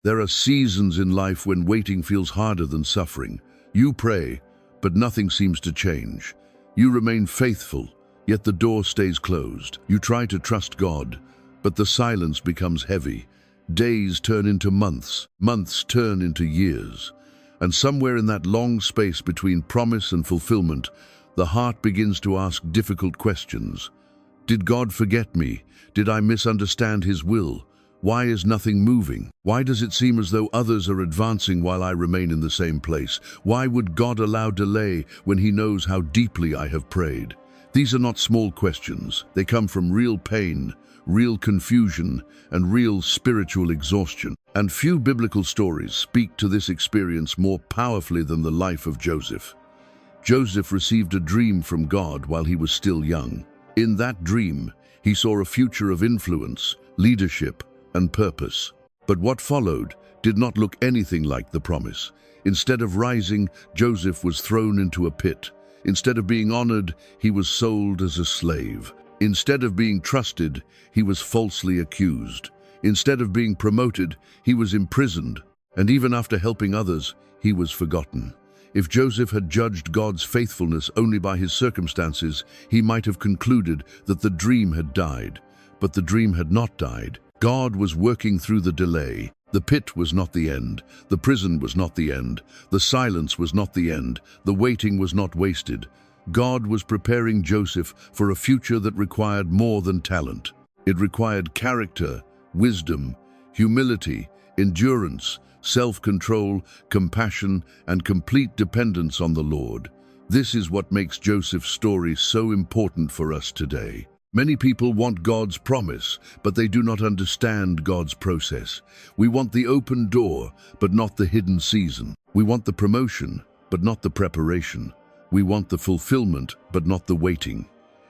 There are seasons in life when waiting feels harder than suffering. You pray, but nothing seems to change. You remain faithful, yet the door stays closed. You try to trust God, but the silence becomes heavy. Days turn into months, months turn into years. And somewhere in that long space between promise and fulfillment, the heart begins to ask difficult questions. Did God forget me? Did I misunderstand His will? Why is nothing moving? Why does it seem as though others are advancing while I remain in the same place? Why would God allow delay when He knows how deeply I have prayed? These are not small questions. They come from real pain, real confusion, and real spiritual exhaustion. And few biblical stories speak to this experience more powerfully than the life of Joseph. Joseph received a dream from God while he was still young. In that dream, he saw a future of influence, leadership, and purpose. But what followed did not look anything like the promise. Instead of rising, Joseph was thrown into a pit. Instead of being honored, he was sold as a slave. Instead of being trusted, he was falsely accused. Instead of being promoted, he was imprisoned. And even after helping others, he was forgotten. If Joseph had judged God's faithfulness only by his circumstances, he might have concluded that the dream had died. But the dream had not died. God was working through the delay. The pit was not the end. The prison was not the end. The silence was not the end. The waiting was not wasted. God was preparing Joseph for a future that required more than talent. It required character, wisdom, humility, endurance, self-control, compassion, and complete dependence on the Lord. This is what makes Joseph's story so important for us today. Many people want God's promise, but they do not understand God's process. We want the open door, but not the hidden season. We want the promotion, but not the preparation. We want the fulfillment, but not the waiting.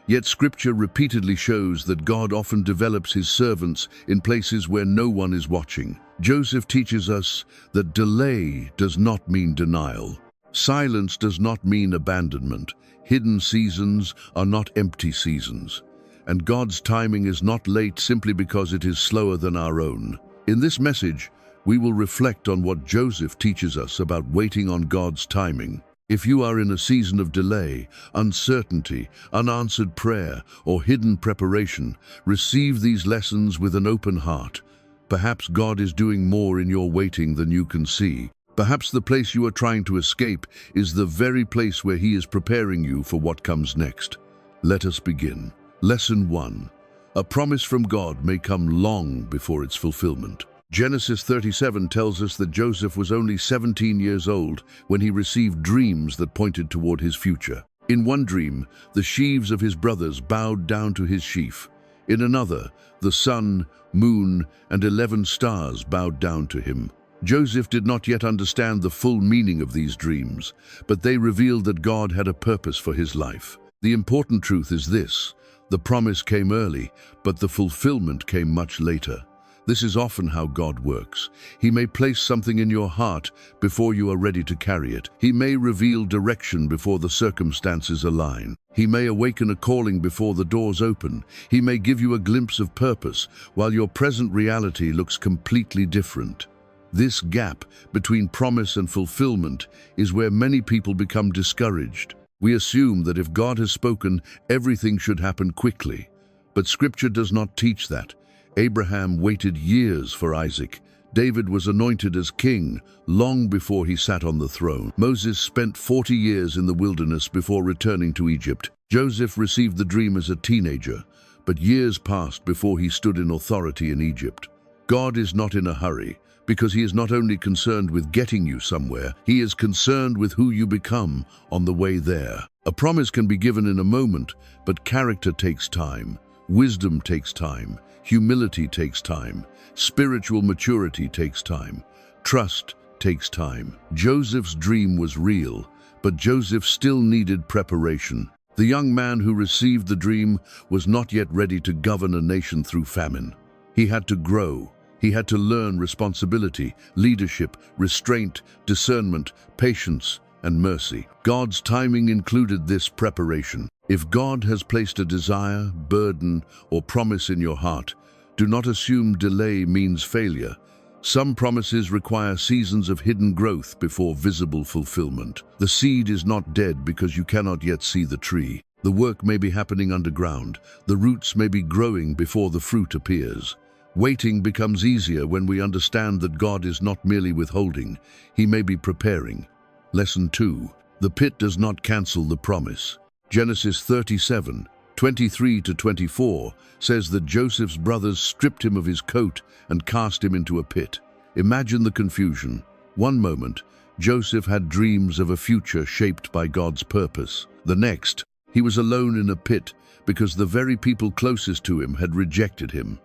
Yet Scripture repeatedly shows that God often develops His servants in places where no one is watching. Joseph teaches us that delay does not mean denial. Silence does not mean abandonment. Hidden seasons are not empty seasons. And God's timing is not late simply because it is slower than our own. In this message, we will reflect on what Joseph teaches us about waiting on God's timing. If you are in a season of delay, uncertainty, unanswered prayer, or hidden preparation, receive these lessons with an open heart. Perhaps God is doing more in your waiting than you can see. Perhaps the place you are trying to escape is the very place where He is preparing you for what comes next. Let us begin. Lesson 1. A promise from God may come long before its fulfillment. Genesis 37 tells us that Joseph was only 17 years old when he received dreams that pointed toward his future. In one dream, the sheaves of his brothers bowed down to his sheaf. In another, the sun, moon, and 11 stars bowed down to him. Joseph did not yet understand the full meaning of these dreams, but they revealed that God had a purpose for his life. The important truth is this: the promise came early, but the fulfillment came much later. This is often how God works. He may place something in your heart before you are ready to carry it. He may reveal direction before the circumstances align. He may awaken a calling before the doors open. He may give you a glimpse of purpose while your present reality looks completely different. This gap between promise and fulfillment is where many people become discouraged. We assume that if God has spoken, everything should happen quickly. But Scripture does not teach that. Abraham waited years for Isaac. David was anointed as king long before he sat on the throne. Moses spent 40 years in the wilderness before returning to Egypt. Joseph received the dream as a teenager, but years passed before he stood in authority in Egypt. God is not in a hurry, because He is not only concerned with getting you somewhere, He is concerned with who you become on the way there. A promise can be given in a moment, but character takes time. Wisdom takes time. Humility takes time. Spiritual maturity takes time. Trust takes time. Joseph's dream was real, but Joseph still needed preparation. The young man who received the dream was not yet ready to govern a nation through famine. He had to grow. He had to learn responsibility, leadership, restraint, discernment, patience, and mercy. God's timing included this preparation. If God has placed a desire, burden, or promise in your heart, do not assume delay means failure. Some promises require seasons of hidden growth before visible fulfillment. The seed is not dead because you cannot yet see the tree. The work may be happening underground. The roots may be growing before the fruit appears. Waiting becomes easier when we understand that God is not merely withholding, He may be preparing. Lesson 2. The pit does not cancel the promise. Genesis 37:23-24 says that Joseph's brothers stripped him of his coat and cast him into a pit. Imagine the confusion. One moment, Joseph had dreams of a future shaped by God's purpose. The next, he was alone in a pit because the very people closest to him had rejected him.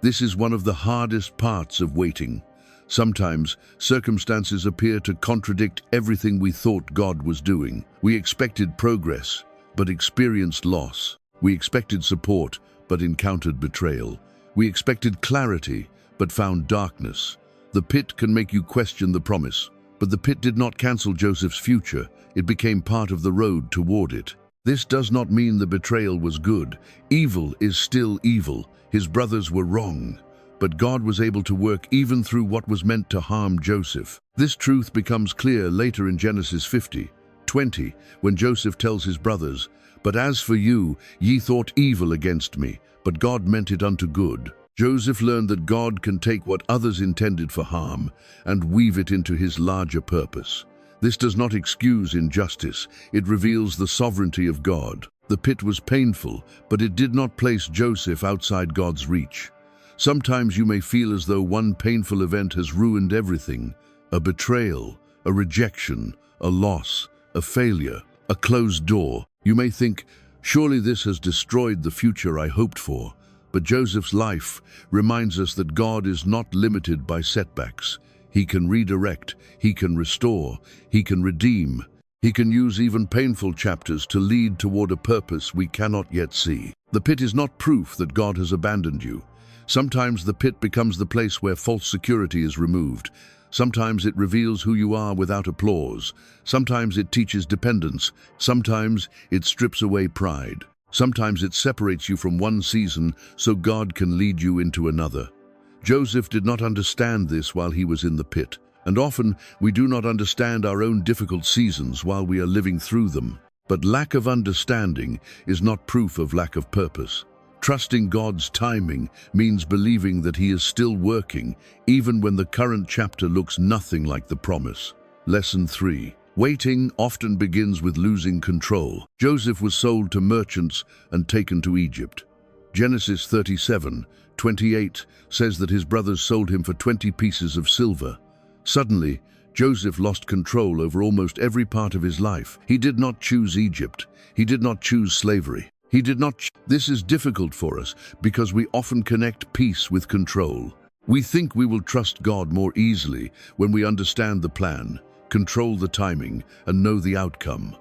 This is one of the hardest parts of waiting. Sometimes, circumstances appear to contradict everything we thought God was doing. We expected progress, but experienced loss. We expected support, but encountered betrayal. We expected clarity, but found darkness. The pit can make you question the promise, but the pit did not cancel Joseph's future. It became part of the road toward it. This does not mean the betrayal was good. Evil is still evil. His brothers were wrong, but God was able to work even through what was meant to harm Joseph. This truth becomes clear later in Genesis 50:20, when Joseph tells his brothers, "But as for you, ye thought evil against me, but God meant it unto good." Joseph learned that God can take what others intended for harm and weave it into His larger purpose. This does not excuse injustice, it reveals the sovereignty of God. The pit was painful, but it did not place Joseph outside God's reach. Sometimes you may feel as though one painful event has ruined everything: a betrayal, a rejection, a loss, a failure, a closed door. You may think, surely this has destroyed the future I hoped for. But Joseph's life reminds us that God is not limited by setbacks. He can redirect, He can restore, He can redeem. He can use even painful chapters to lead toward a purpose we cannot yet see. The pit is not proof that God has abandoned you. Sometimes the pit becomes the place where false security is removed. Sometimes it reveals who you are without applause. Sometimes it teaches dependence. Sometimes it strips away pride. Sometimes it separates you from one season so God can lead you into another. Joseph did not understand this while he was in the pit. And often, we do not understand our own difficult seasons while we are living through them. But lack of understanding is not proof of lack of purpose. Trusting God's timing means believing that He is still working, even when the current chapter looks nothing like the promise. Lesson 3. Waiting often begins with losing control. Joseph was sold to merchants and taken to Egypt. Genesis 37:28 says that his brothers sold him for 20 pieces of silver. Suddenly, Joseph lost control over almost every part of his life. He did not choose Egypt. He did not choose slavery. This is difficult for us because we often connect peace with control. We think we will trust God more easily when we understand the plan, control the timing, and know the outcome.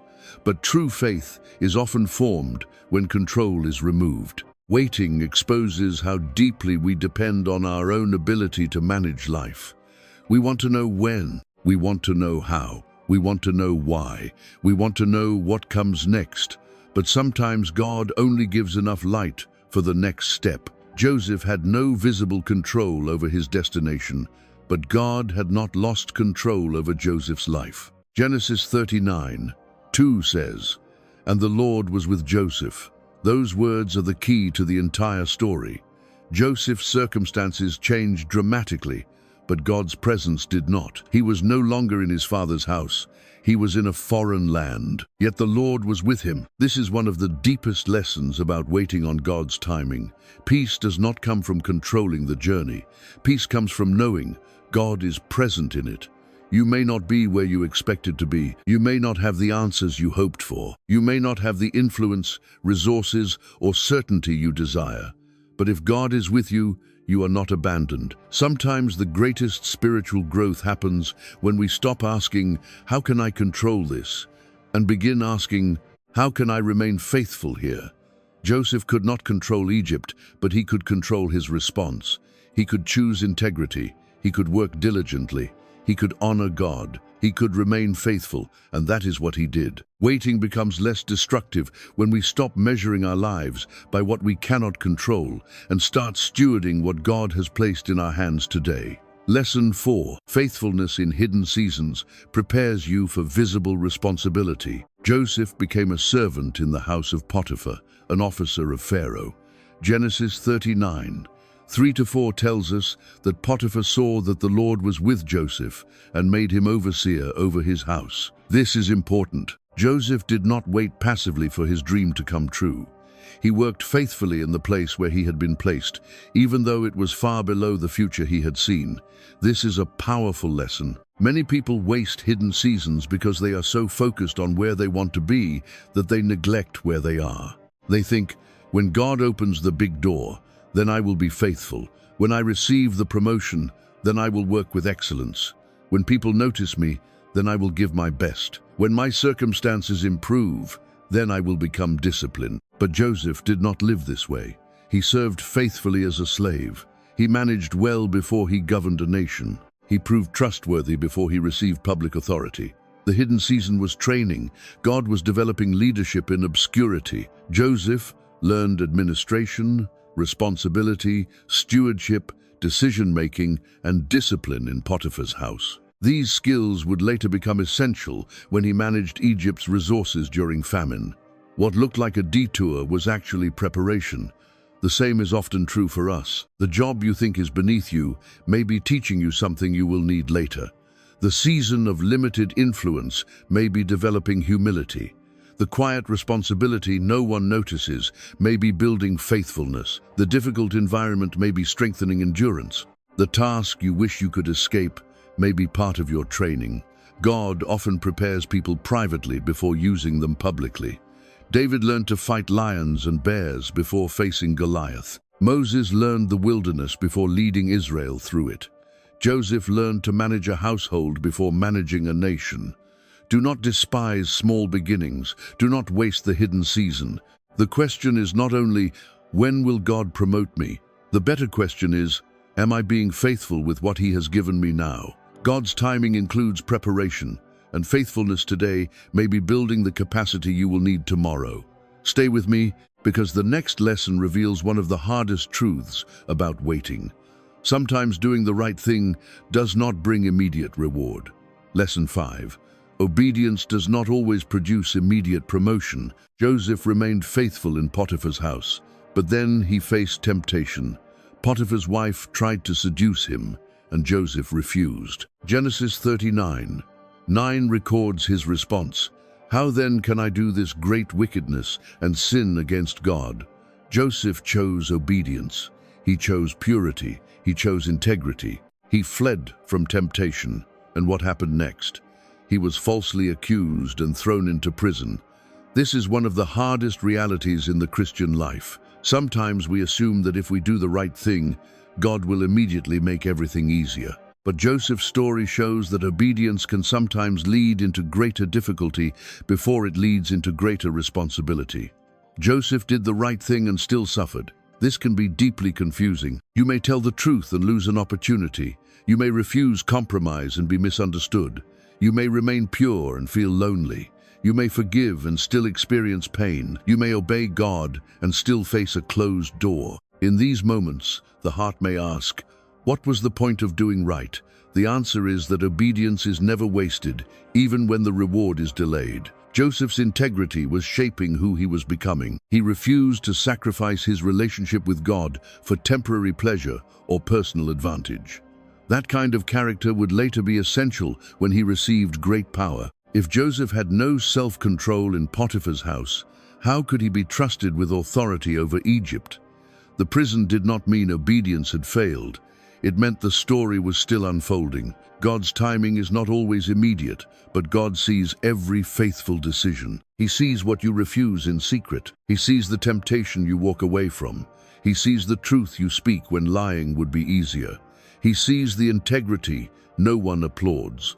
But true faith is often formed when control is removed. Waiting exposes how deeply we depend on our own ability to manage life. We want to know when, we want to know how, we want to know why, we want to know what comes next. But sometimes God only gives enough light for the next step. Joseph had no visible control over his destination, but God had not lost control over Joseph's life. Genesis 39:2 says, "And the Lord was with Joseph." Those words are the key to the entire story. Joseph's circumstances changed dramatically, but God's presence did not. He was no longer in his father's house. He was in a foreign land, yet the Lord was with him. This is one of the deepest lessons about waiting on God's timing. Peace does not come from controlling the journey. Peace comes from knowing God is present in it. You may not be where you expected to be. You may not have the answers you hoped for. You may not have the influence, resources, or certainty you desire. But if God is with you, you are not abandoned. Sometimes the greatest spiritual growth happens when we stop asking, "How can I control this?" and begin asking, "How can I remain faithful here?" Joseph could not control Egypt, but he could control his response. He could choose integrity. He could work diligently. He could honor God. He could remain faithful, and that is what he did. Waiting becomes less destructive when we stop measuring our lives by what we cannot control and start stewarding what God has placed in our hands today. Lesson 4. Faithfulness in hidden seasons prepares you for visible responsibility. Joseph became a servant in the house of Potiphar, an officer of Pharaoh. Genesis 39, 3-4 tells us that Potiphar saw that the Lord was with Joseph and made him overseer over his house. This is important. Joseph did not wait passively for his dream to come true. He worked faithfully in the place where he had been placed, even though it was far below the future he had seen. This is a powerful lesson. Many people waste hidden seasons because they are so focused on where they want to be that they neglect where they are. They think, when God opens the big door, then I will be faithful. When I receive the promotion, then I will work with excellence. When people notice me, then I will give my best. When my circumstances improve, then I will become disciplined. But Joseph did not live this way. He served faithfully as a slave. He managed well before he governed a nation. He proved trustworthy before he received public authority. The hidden season was training. God was developing leadership in obscurity. Joseph learned administration, responsibility, stewardship, decision-making, and discipline in Potiphar's house. These skills would later become essential when he managed Egypt's resources during famine. What looked like a detour was actually preparation. The same is often true for us. The job you think is beneath you may be teaching you something you will need later. The season of limited influence may be developing humility. The quiet responsibility no one notices may be building faithfulness. The difficult environment may be strengthening endurance. The task you wish you could escape may be part of your training. God often prepares people privately before using them publicly. David learned to fight lions and bears before facing Goliath. Moses learned the wilderness before leading Israel through it. Joseph learned to manage a household before managing a nation. Do not despise small beginnings. Do not waste the hidden season. The question is not only, when will God promote me? The better question is, am I being faithful with what He has given me now? God's timing includes preparation, and faithfulness today may be building the capacity you will need tomorrow. Stay with me, because the next lesson reveals one of the hardest truths about waiting. Sometimes doing the right thing does not bring immediate reward. Lesson 5. Obedience does not always produce immediate promotion. Joseph remained faithful in Potiphar's house, but then he faced temptation. Potiphar's wife tried to seduce him, and Joseph refused. Genesis 39:9 records his response. How then can I do this great wickedness and sin against God? Joseph chose obedience. He chose purity. He chose integrity. He fled from temptation. And what happened next? He was falsely accused and thrown into prison. This is one of the hardest realities in the Christian life. Sometimes we assume that if we do the right thing, God will immediately make everything easier. But Joseph's story shows that obedience can sometimes lead into greater difficulty before it leads into greater responsibility. Joseph did the right thing and still suffered. This can be deeply confusing. You may tell the truth and lose an opportunity. You may refuse compromise and be misunderstood. You may remain pure and feel lonely. You may forgive and still experience pain. You may obey God and still face a closed door. In these moments, the heart may ask, what was the point of doing right? The answer is that obedience is never wasted, even when the reward is delayed. Joseph's integrity was shaping who he was becoming. He refused to sacrifice his relationship with God for temporary pleasure or personal advantage. That kind of character would later be essential when he received great power. If Joseph had no self-control in Potiphar's house, how could he be trusted with authority over Egypt? The prison did not mean obedience had failed. It meant the story was still unfolding. God's timing is not always immediate, but God sees every faithful decision. He sees what you refuse in secret. He sees the temptation you walk away from. He sees the truth you speak when lying would be easier. He sees the integrity no one applauds.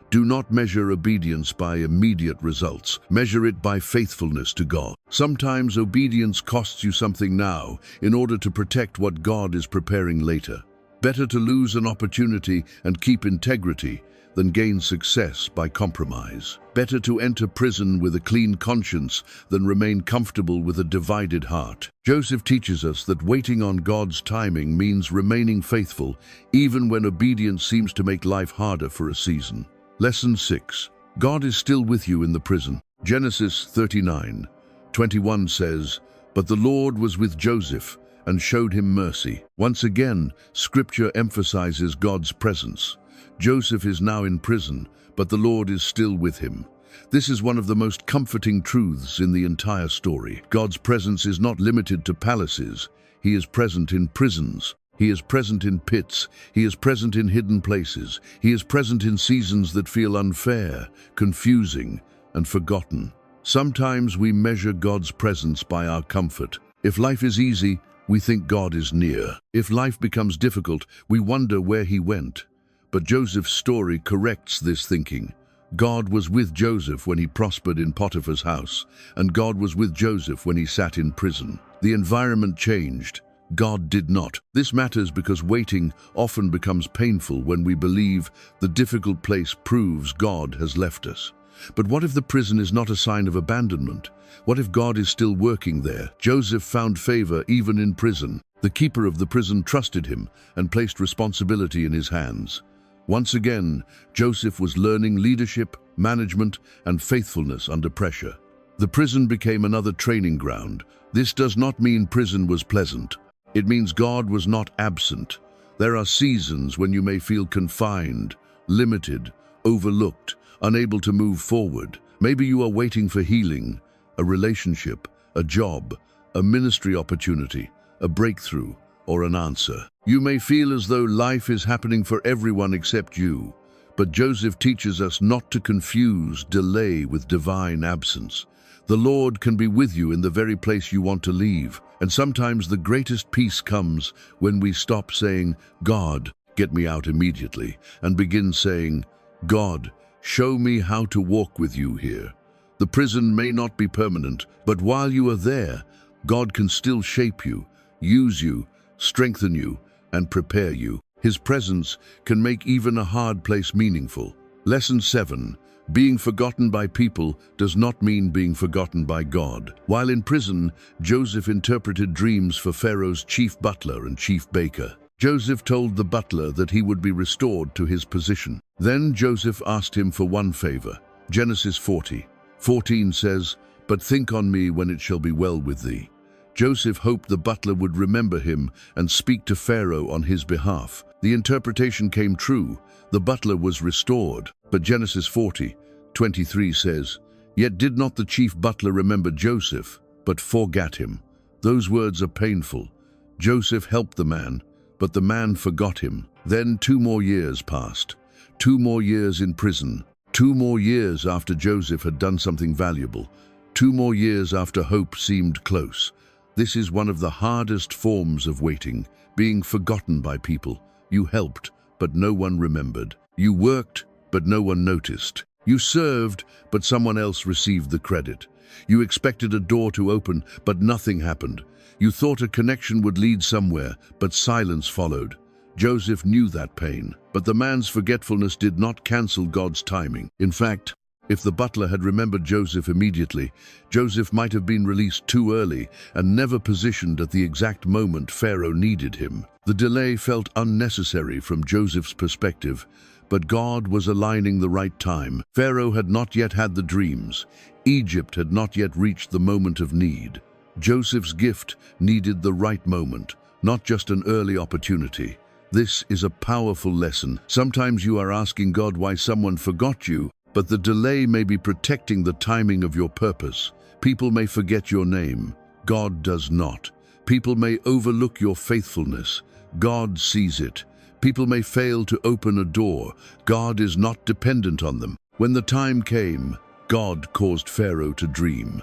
Do not measure obedience by immediate results. Measure it by faithfulness to God. Sometimes obedience costs you something now in order to protect what God is preparing later. Better to lose an opportunity and keep integrity than gain success by compromise. Better to enter prison with a clean conscience than remain comfortable with a divided heart. Joseph teaches us that waiting on God's timing means remaining faithful, even when obedience seems to make life harder for a season. Lesson 6. God is still with you in the prison. Genesis 39:21 says, "But the Lord was with Joseph and showed him mercy." Once again, Scripture emphasizes God's presence. Joseph is now in prison, but the Lord is still with him. This is one of the most comforting truths in the entire story. God's presence is not limited to palaces. He is present in prisons. He is present in pits. He is present in hidden places. He is present in seasons that feel unfair, confusing, and forgotten. Sometimes we measure God's presence by our comfort. If life is easy, we think God is near. If life becomes difficult, we wonder where he went. But Joseph's story corrects this thinking. God was with Joseph when he prospered in Potiphar's house, and God was with Joseph when he sat in prison. The environment changed. God did not. This matters because waiting often becomes painful when we believe the difficult place proves God has left us. But what if the prison is not a sign of abandonment? What if God is still working there? Joseph found favor even in prison. The keeper of the prison trusted him and placed responsibility in his hands. Once again, Joseph was learning leadership, management, and faithfulness under pressure. The prison became another training ground. This does not mean prison was pleasant. It means God was not absent. There are seasons when you may feel confined, limited, overlooked, unable to move forward. Maybe you are waiting for healing, a relationship, a job, a ministry opportunity, a breakthrough, or an answer. You may feel as though life is happening for everyone except you, but Joseph teaches us not to confuse delay with divine absence. The Lord can be with you in the very place you want to leave, and sometimes the greatest peace comes when we stop saying, "God, get me out immediately," and begin saying, "God, show me how to walk with you here." The prison may not be permanent, but while you are there, God can still shape you, use you, strengthen you, and prepare you. His presence can make even a hard place meaningful. Lesson 7. Being forgotten by people does not mean being forgotten by God. While in prison, Joseph interpreted dreams for Pharaoh's chief butler and chief baker. Joseph told the butler that he would be restored to his position. Then Joseph asked him for one favor. Genesis 40:14 says, "But think on me when it shall be well with thee." Joseph hoped the butler would remember him and speak to Pharaoh on his behalf. The interpretation came true. The butler was restored. But Genesis 40:23 says, "Yet did not the chief butler remember Joseph, but forgat him." Those words are painful. Joseph helped the man, but the man forgot him. Then 2 more years passed. 2 more years in prison. 2 more years after Joseph had done something valuable. 2 more years after hope seemed close. This is one of the hardest forms of waiting, being forgotten by people. You helped, but no one remembered. You worked, but no one noticed. You served, but someone else received the credit. You expected a door to open, but nothing happened. You thought a connection would lead somewhere, but silence followed. Joseph knew that pain, but the man's forgetfulness did not cancel God's timing. In fact, if the butler had remembered Joseph immediately, Joseph might have been released too early and never positioned at the exact moment Pharaoh needed him. The delay felt unnecessary from Joseph's perspective, but God was aligning the right time. Pharaoh had not yet had the dreams. Egypt had not yet reached the moment of need. Joseph's gift needed the right moment, not just an early opportunity. This is a powerful lesson. Sometimes you are asking God why someone forgot you, but the delay may be protecting the timing of your purpose. People may forget your name. God does not. People may overlook your faithfulness. God sees it. People may fail to open a door. God is not dependent on them. When the time came, God caused Pharaoh to dream.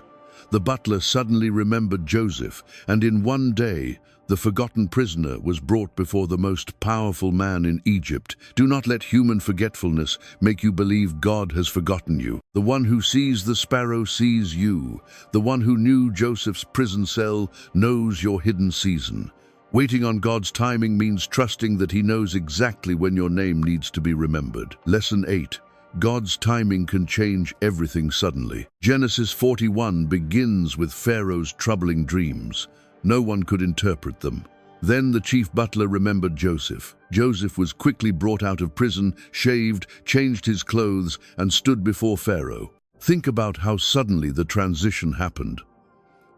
The butler suddenly remembered Joseph, and in one day, the forgotten prisoner was brought before the most powerful man in Egypt. Do not let human forgetfulness make you believe God has forgotten you. The one who sees the sparrow sees you. The one who knew Joseph's prison cell knows your hidden season. Waiting on God's timing means trusting that He knows exactly when your name needs to be remembered. Lesson 8. God's timing can change everything suddenly. Genesis 41 begins with Pharaoh's troubling dreams. No one could interpret them. Then the chief butler remembered Joseph. Joseph was quickly brought out of prison, shaved, changed his clothes, and stood before Pharaoh. Think about how suddenly the transition happened.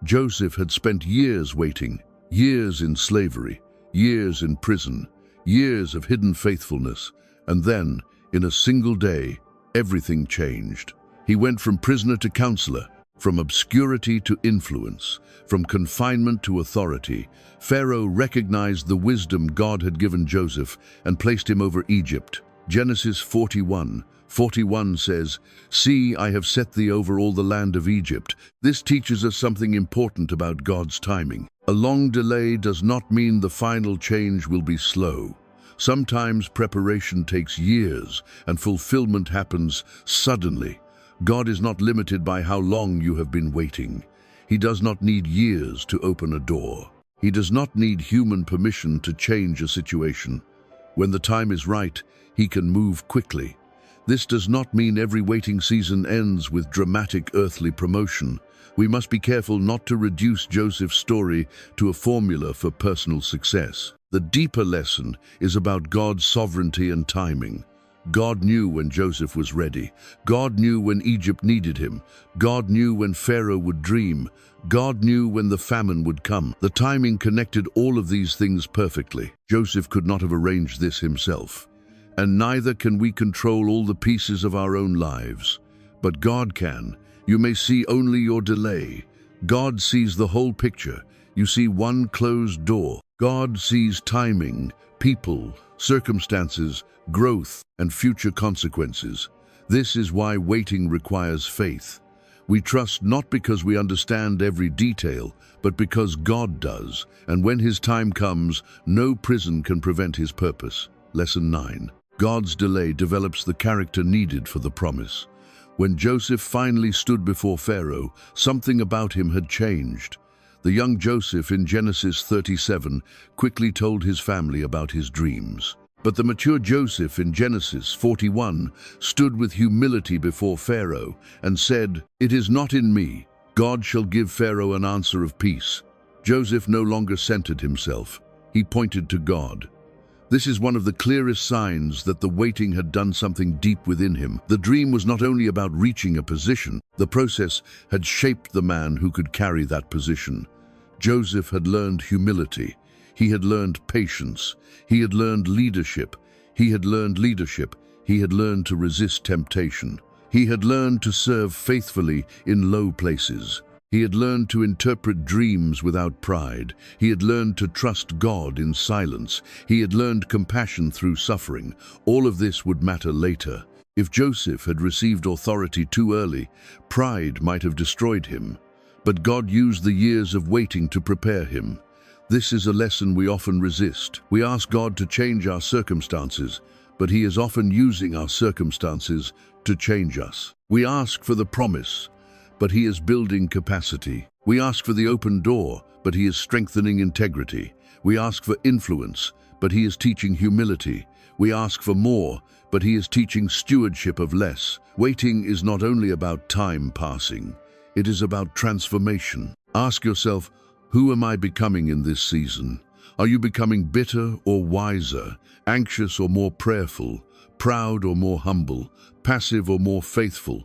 Joseph had spent years waiting, years in slavery, years in prison, years of hidden faithfulness, and then, in a single day, everything changed. He went from prisoner to counselor, from obscurity to influence, from confinement to authority. Pharaoh recognized the wisdom God had given Joseph and placed him over Egypt. Genesis 41:41 says, "See, I have set thee over all the land of Egypt." This teaches us something important about God's timing. A long delay does not mean the final change will be slow. Sometimes preparation takes years and fulfillment happens suddenly. God is not limited by how long you have been waiting. He does not need years to open a door. He does not need human permission to change a situation. When the time is right, He can move quickly. This does not mean every waiting season ends with dramatic earthly promotion. We must be careful not to reduce Joseph's story to a formula for personal success. The deeper lesson is about God's sovereignty and timing. God knew when Joseph was ready. God knew when Egypt needed him. God knew when Pharaoh would dream. God knew when the famine would come. The timing connected all of these things perfectly. Joseph could not have arranged this himself. And neither can we control all the pieces of our own lives. But God can. You may see only your delay. God sees the whole picture. You see one closed door. God sees timing, people, circumstances, growth, and future consequences. This is why waiting requires faith. We trust not because we understand every detail, but because God does, and when His time comes, no prison can prevent His purpose. Lesson 9. God's delay develops the character needed for the promise. When Joseph finally stood before Pharaoh, something about him had changed. The young Joseph in Genesis 37 quickly told his family about his dreams. But the mature Joseph in Genesis 41 stood with humility before Pharaoh and said, "It is not in me. God shall give Pharaoh an answer of peace." Joseph no longer centered himself. He pointed to God. This is one of the clearest signs that the waiting had done something deep within him. The dream was not only about reaching a position, the process had shaped the man who could carry that position. Joseph had learned humility. He had learned patience. He had learned leadership. He had learned to resist temptation. He had learned to serve faithfully in low places. He had learned to interpret dreams without pride. He had learned to trust God in silence. He had learned compassion through suffering. All of this would matter later. If Joseph had received authority too early, pride might have destroyed him. But God used the years of waiting to prepare him. This is a lesson we often resist. We ask God to change our circumstances, but He is often using our circumstances to change us. We ask for the promise, but He is building capacity. We ask for the open door, but He is strengthening integrity. We ask for influence, but He is teaching humility. We ask for more, but He is teaching stewardship of less. Waiting is not only about time passing, it is about transformation. Ask yourself, who am I becoming in this season? Are you becoming bitter or wiser, anxious or more prayerful, proud or more humble, passive or more faithful?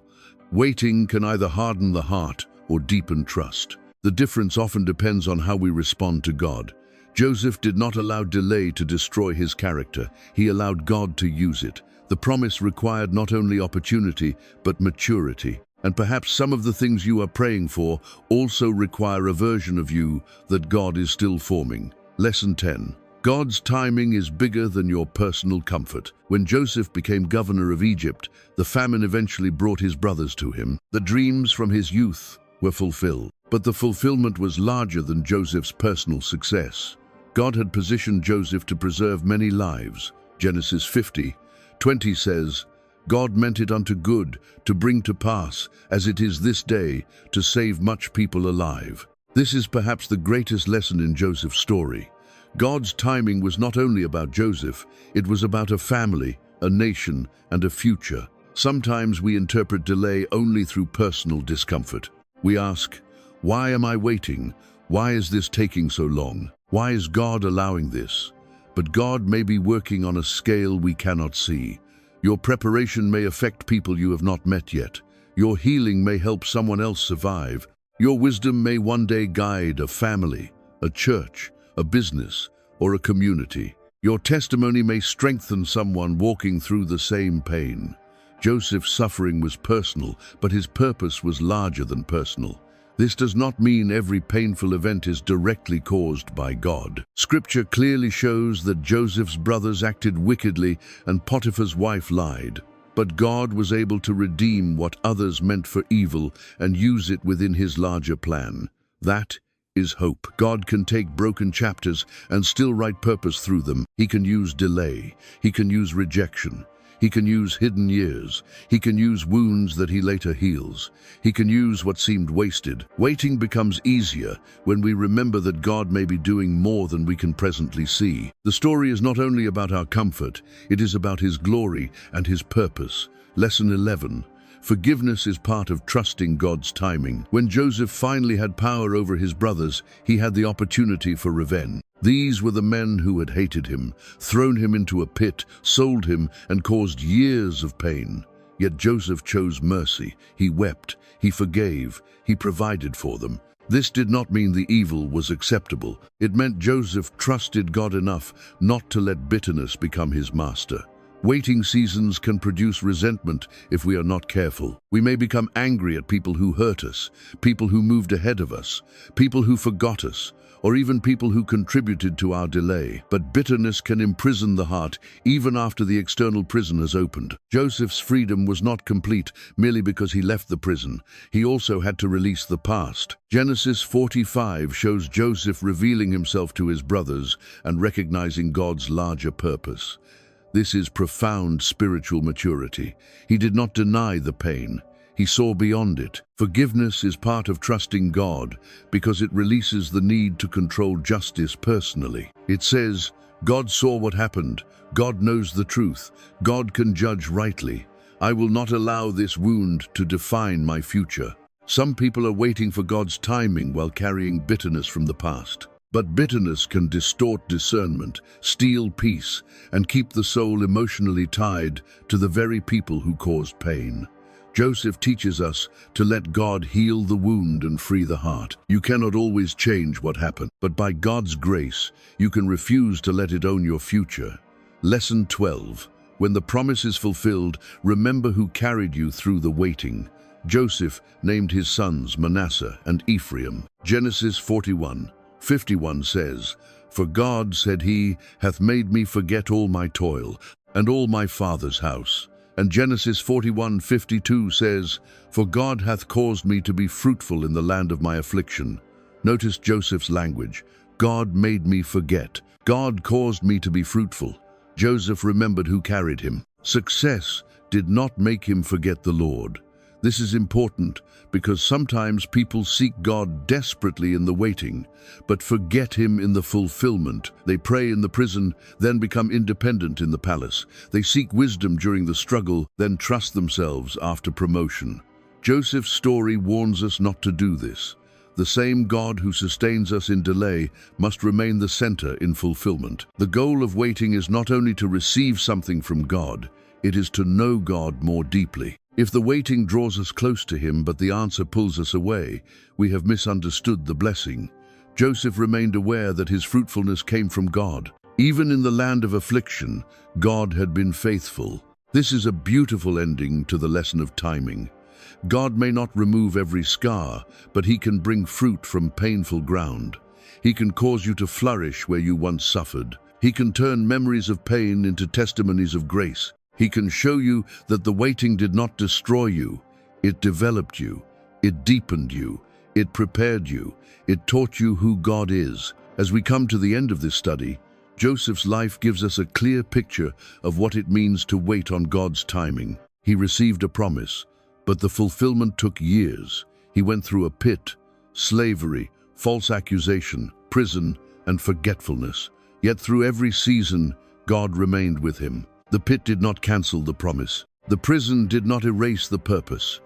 Waiting can either harden the heart or deepen trust. The difference often depends on how we respond to God. Joseph did not allow delay to destroy his character. He allowed God to use it. The promise required not only opportunity, but maturity. And perhaps some of the things you are praying for also require a version of you that God is still forming. Lesson 10. God's timing is bigger than your personal comfort. When Joseph became governor of Egypt, the famine eventually brought his brothers to him. The dreams from his youth were fulfilled, but the fulfillment was larger than Joseph's personal success. God had positioned Joseph to preserve many lives. Genesis 50:20 says, God meant it unto good, to bring to pass, as it is this day, to save much people alive. This is perhaps the greatest lesson in Joseph's story. God's timing was not only about Joseph, it was about a family, a nation, and a future. Sometimes we interpret delay only through personal discomfort. We ask, why am I waiting? Why is this taking so long? Why is God allowing this? But God may be working on a scale we cannot see. Your preparation may affect people you have not met yet. Your healing may help someone else survive. Your wisdom may one day guide a family, a church, a business, or a community. Your testimony may strengthen someone walking through the same pain. Joseph's suffering was personal, but his purpose was larger than personal. This does not mean every painful event is directly caused by God. Scripture clearly shows that Joseph's brothers acted wickedly and Potiphar's wife lied. But God was able to redeem what others meant for evil and use it within his larger plan. That is hope. God can take broken chapters and still write purpose through them. He can use delay. He can use rejection. He can use hidden years. He can use wounds that he later heals. He can use what seemed wasted. Waiting becomes easier when we remember that God may be doing more than we can presently see. The story is not only about our comfort, it is about his glory and his purpose. Lesson 11. Forgiveness is part of trusting God's timing. When Joseph finally had power over his brothers, he had the opportunity for revenge. These were the men who had hated him, thrown him into a pit, sold him, and caused years of pain. Yet Joseph chose mercy. He wept, he forgave, he provided for them. This did not mean the evil was acceptable. It meant Joseph trusted God enough not to let bitterness become his master. Waiting seasons can produce resentment if we are not careful. We may become angry at people who hurt us, people who moved ahead of us, people who forgot us, or even people who contributed to our delay. But bitterness can imprison the heart even after the external prison has opened. Joseph's freedom was not complete merely because he left the prison. He also had to release the past. Genesis 45 shows Joseph revealing himself to his brothers and recognizing God's larger purpose. This is profound spiritual maturity. He did not deny the pain. He saw beyond it. Forgiveness is part of trusting God because it releases the need to control justice personally. It says, God saw what happened. God knows the truth. God can judge rightly. I will not allow this wound to define my future. Some people are waiting for God's timing while carrying bitterness from the past. But bitterness can distort discernment, steal peace, and keep the soul emotionally tied to the very people who caused pain. Joseph teaches us to let God heal the wound and free the heart. You cannot always change what happened, but by God's grace, you can refuse to let it own your future. Lesson 12. When the promise is fulfilled, remember who carried you through the waiting. Joseph named his sons Manasseh and Ephraim. Genesis 41:51 says, For God, said he, hath made me forget all my toil, and all my father's house. And Genesis 41:52 says, For God hath caused me to be fruitful in the land of my affliction. Notice Joseph's language. God made me forget. God caused me to be fruitful. Joseph remembered who carried him. Success did not make him forget the Lord. This is important because sometimes people seek God desperately in the waiting, but forget him in the fulfillment. They pray in the prison, then become independent in the palace. They seek wisdom during the struggle, then trust themselves after promotion. Joseph's story warns us not to do this. The same God who sustains us in delay must remain the center in fulfillment. The goal of waiting is not only to receive something from God, it is to know God more deeply. If the waiting draws us close to him but the answer pulls us away, we have misunderstood the blessing. Joseph remained aware that his fruitfulness came from God. Even in the land of affliction, God had been faithful. This is a beautiful ending to the lesson of timing. God may not remove every scar, but he can bring fruit from painful ground. He can cause you to flourish where you once suffered. He can turn memories of pain into testimonies of grace. He can show you that the waiting did not destroy you. It developed you. It deepened you. It prepared you. It taught you who God is. As we come to the end of this study, Joseph's life gives us a clear picture of what it means to wait on God's timing. He received a promise, but the fulfillment took years. He went through a pit, slavery, false accusation, prison, and forgetfulness. Yet through every season, God remained with him. The pit did not cancel the promise. The prison did not erase the purpose.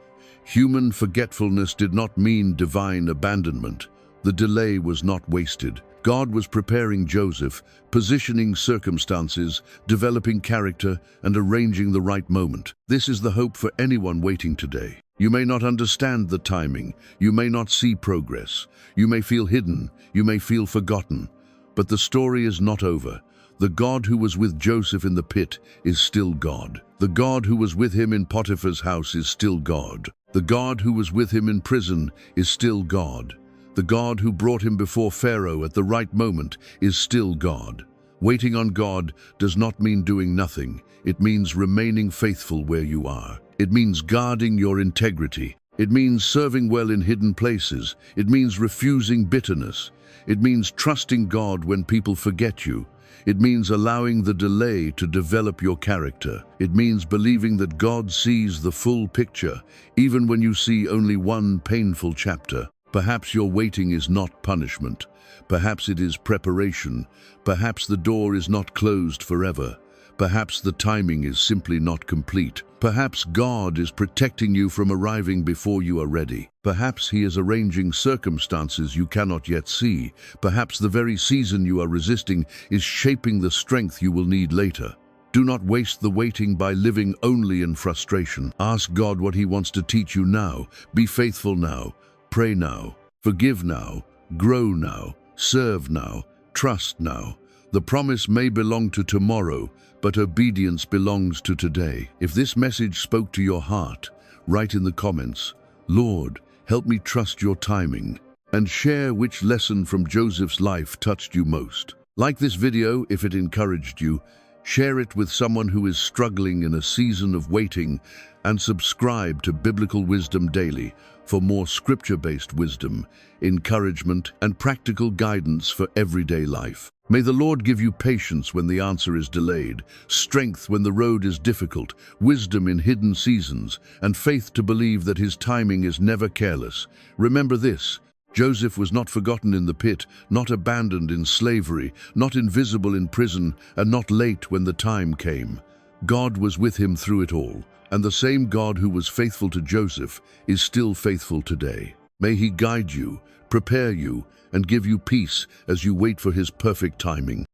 Human forgetfulness did not mean divine abandonment. The delay was not wasted. God was preparing Joseph, positioning circumstances, developing character, and arranging the right moment. This is the hope for anyone waiting today. You may not understand the timing. You may not see progress. You may feel hidden. You may feel forgotten. But the story is not over. The God who was with Joseph in the pit is still God. The God who was with him in Potiphar's house is still God. The God who was with him in prison is still God. The God who brought him before Pharaoh at the right moment is still God. Waiting on God does not mean doing nothing. It means remaining faithful where you are. It means guarding your integrity. It means serving well in hidden places. It means refusing bitterness. It means trusting God when people forget you. It means allowing the delay to develop your character. It means believing that God sees the full picture, even when you see only one painful chapter. Perhaps your waiting is not punishment. Perhaps it is preparation. Perhaps the door is not closed forever. Perhaps the timing is simply not complete. Perhaps God is protecting you from arriving before you are ready. Perhaps He is arranging circumstances you cannot yet see. Perhaps the very season you are resisting is shaping the strength you will need later. Do not waste the waiting by living only in frustration. Ask God what He wants to teach you now. Be faithful now. Pray now. Forgive now. Grow now. Serve now. Trust now. The promise may belong to tomorrow, but obedience belongs to today. If this message spoke to your heart, write in the comments, "Lord, help me trust your timing," and share which lesson from Joseph's life touched you most. Like this video if it encouraged you, share it with someone who is struggling in a season of waiting, and subscribe to Biblical Wisdom Daily for more scripture-based wisdom, encouragement, and practical guidance for everyday life. May the Lord give you patience when the answer is delayed, strength when the road is difficult, wisdom in hidden seasons, and faith to believe that His timing is never careless. Remember this: Joseph was not forgotten in the pit, not abandoned in slavery, not invisible in prison, and not late when the time came. God was with him through it all, and the same God who was faithful to Joseph is still faithful today. May He guide you, prepare you, and give you peace as you wait for His perfect timing.